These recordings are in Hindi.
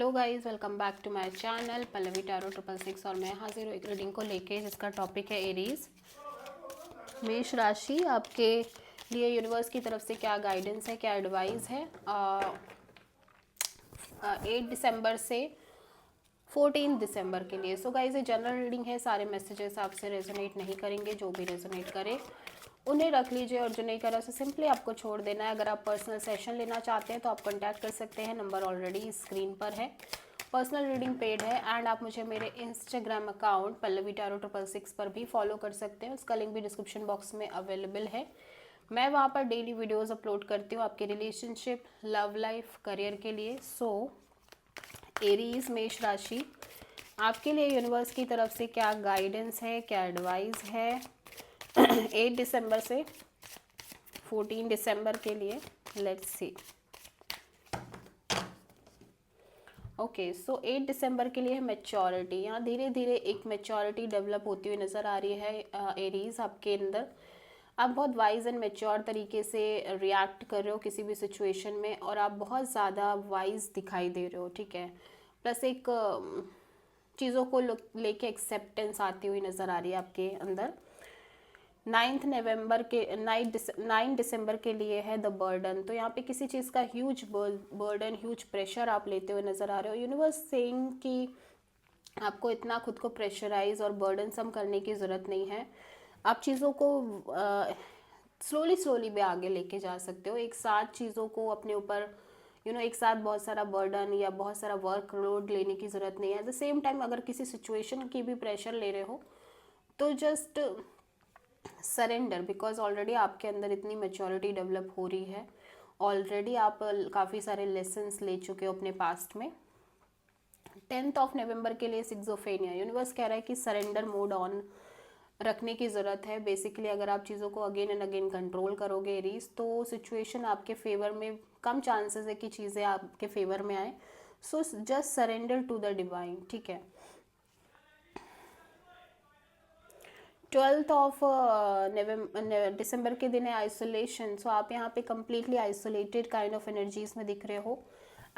Hello guys, welcome back to my channel Pallavi tarot 666 और मैं हाजिर हूँ एक रीडिंग को लेके जिसका टॉपिक है एरीज। मेष राशि, आपके लिए यूनिवर्स की तरफ से क्या गाइडेंस है, क्या एडवाइस है 8 दिसंबर से 14 दिसंबर के लिए। सो गाइस, ये जनरल रीडिंग है, सारे मैसेजेस आपसे रेजोनेट नहीं करेंगे। जो भी रेजोनेट करे उन्हें रख लीजिए और जो नहीं करा उसे सिंपली आपको छोड़ देना है। अगर आप पर्सनल सेशन लेना चाहते हैं तो आप कांटेक्ट कर सकते हैं, नंबर ऑलरेडी स्क्रीन पर है। पर्सनल रीडिंग पेड है एंड आप मुझे मेरे इंस्टाग्राम अकाउंट पल्लवी टैरो 666 पर भी फॉलो कर सकते हैं। उसका लिंक भी डिस्क्रिप्शन बॉक्स में अवेलेबल है। मैं वहाँ पर डेली वीडियोज़ अपलोड करती हूँ आपके रिलेशनशिप, लव लाइफ, करियर के लिए। सो एरीज मेष राशि, आपके लिए यूनिवर्स की तरफ से क्या गाइडेंस है, क्या एडवाइस है 8 दिसंबर से 14 दिसंबर के लिए। Let's see. ओके, सो 8 दिसंबर के लिए है मैच्योरिटी। यहाँ धीरे धीरे एक मैच्योरिटी डेवलप होती हुई नज़र आ रही है एरीज आपके अंदर। आप बहुत वाइज एंड मैच्योर तरीके से रिएक्ट कर रहे हो किसी भी सिचुएशन में और आप बहुत ज़्यादा वाइज दिखाई दे रहे हो, ठीक है। प्लस एक चीज़ों को लेके एक्सेप्टेंस आती हुई नज़र आ रही है आपके अंदर। 9 दिसंबर के लिए है द बर्डन। तो यहाँ पे किसी चीज़ का ह्यूज बर्डन, ह्यूज प्रेशर आप लेते हुए नज़र आ रहे हो। यूनिवर्स सेइंग कि आपको इतना खुद को प्रेशराइज और बर्डन सम करने की ज़रूरत नहीं है। आप चीज़ों को स्लोली भी आगे लेके जा सकते हो। एक साथ चीज़ों को अपने ऊपर एक साथ बहुत सारा बर्डन या बहुत सारा वर्क लोड लेने की ज़रूरत नहीं है। एट द सेम टाइम अगर किसी सिचुएशन की भी प्रेशर ले रहे हो तो जस्ट सरेंडर, बिकॉज ऑलरेडी आपके अंदर इतनी मैच्योरिटी डेवलप हो रही है। ऑलरेडी आप काफ़ी सारे लेसन्स ले चुके हो अपने पास्ट में। 10 नवंबर के लिए सिक्सोफेनिया। यूनिवर्स कह रहा है कि सरेंडर मोड ऑन रखने की ज़रूरत है। बेसिकली अगर आप चीज़ों को अगेन एंड अगेन कंट्रोल करोगे एरीज, तो सिचुएशन आपके फेवर में, कम चांसेस है कि चीज़ें आपके फेवर में आए। So just surrender to the divine, ठीक है। 12 दिसंबर के दिन है आइसोलेशन। सो आप यहाँ पे completely isolated kind of energies में दिख रहे हो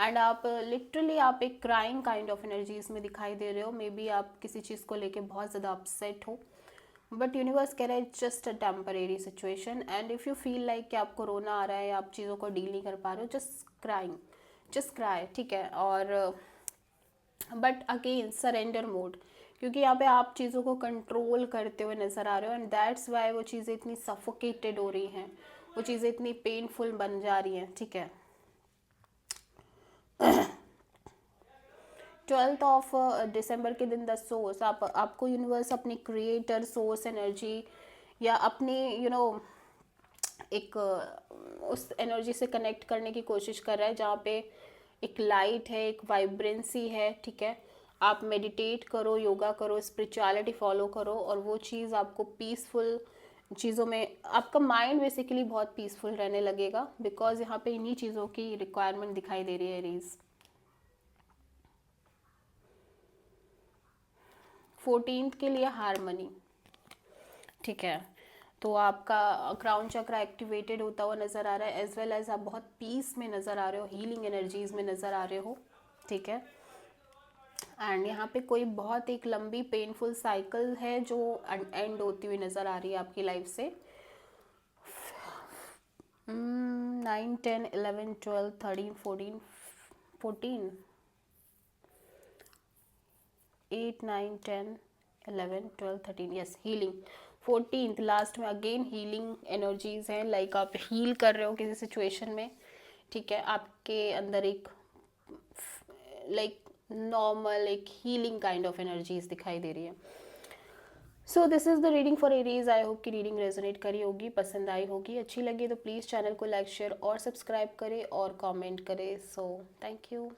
एंड आप लिटरली आप एक क्राइंग काइंड ऑफ एनर्जीज में दिखाई दे रहे हो। मे बी आप किसी चीज़ को लेके बहुत ज़्यादा अपसेट हो, बट यूनिवर्स कह रहा है just a temporary situation. And if you feel like कि आपको रोना आ रहा है, आप चीज़ों को डील नहीं कर पा रहे हो, जस्ट क्राई, ठीक है। और बट अगेन सरेंडर मोड, क्योंकि यहाँ पे आप चीज़ों को कंट्रोल करते हुए नज़र आ रहे हो एंड दैट्स वाई वो चीज़ें इतनी सफोकेटेड हो रही हैं, वो चीज़ें इतनी पेनफुल बन जा रही हैं, ठीक है। 12 दिसंबर के दिन द सोर्स, आपको यूनिवर्स अपनी क्रिएटर सोर्स एनर्जी या अपनी एक उस एनर्जी से कनेक्ट करने की कोशिश कर रहा है जहाँ पे एक लाइट है, एक वाइब्रेंसी है, ठीक है। आप मेडिटेट करो, योगा करो, स्पिरिचुअलिटी फॉलो करो और वो चीज़ आपको पीसफुल चीज़ों में, आपका माइंड बेसिकली बहुत पीसफुल रहने लगेगा, बिकॉज यहाँ पे इन्हीं चीज़ों की रिक्वायरमेंट दिखाई दे रही है एरीज। 14 के लिए हारमनी, ठीक है। तो आपका क्राउन चक्र एक्टिवेटेड होता हुआ नज़र आ रहा है, एज वेल एज आप बहुत पीस में नज़र आ रहे हो, हीलिंग एनर्जीज में नज़र आ रहे हो, ठीक है। एंड यहाँ पे कोई बहुत एक लंबी पेनफुल साइकिल है जो एंड होती हुई नज़र आ रही है आपकी लाइफ से। 9 10 11 12 13 14 14 8 9 10 11 12 13, यस, हीलिंग। 14th लास्ट में अगेन हीलिंग एनर्जीज हैं, लाइक आप हील कर रहे हो किसी सिचुएशन में, ठीक है। आपके अंदर एक लाइक नॉर्मल एक हीलिंग काइंड ऑफ एनर्जीज दिखाई दे रही है। So this is the reading for Aries. I hope कि रीडिंग रेजोनेट करी होगी, पसंद आई होगी, अच्छी लगी तो प्लीज़ चैनल को लाइक, शेयर और सब्सक्राइब करें और कमेंट करें। So thank you.